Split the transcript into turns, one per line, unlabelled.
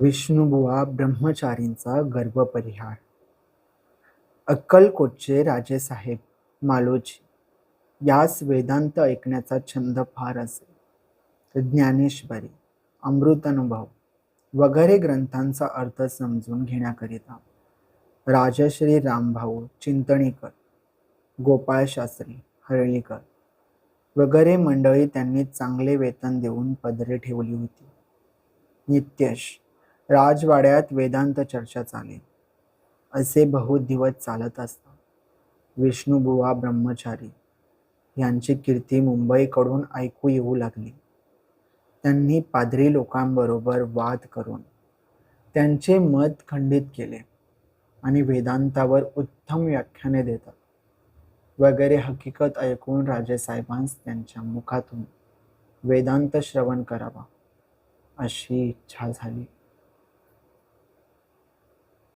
विष्णुबुवा ब्रह्मचारींचा गर्भपरिहार. अक्कलकोटचे राजेसाहेब मालोजी यास वेदांत ऐकण्याचा छंद फार असे. तर ज्ञानेश्वरी, अमृतानुभव वगैरे ग्रंथांचा अर्थ समजून घेण्याकरिता राजश्री रामभाऊ चिंतणीकर, गोपाळशास्त्री हरळीकर वगैरे मंडळी त्यांनी चांगले वेतन देऊन पदरे ठेवली होती. नित्यश राजवाड्यात वेदांत चर्चा चाले. असे बहु दिवस चालत असता विष्णुबुवा ब्रह्मचारी यांची कीर्ती मुंबईकडून ऐकू येऊ लागली. त्यांनी पाद्री लोकांबरोबर वाद करून त्यांचे मत खंडित केले आणि वेदांतावर उत्तम व्याख्याने देतात वगैरे हकीकत ऐकून राजेसाहेबांस त्यांच्या मुखातून वेदांत श्रवण करावा अशी इच्छा झाली.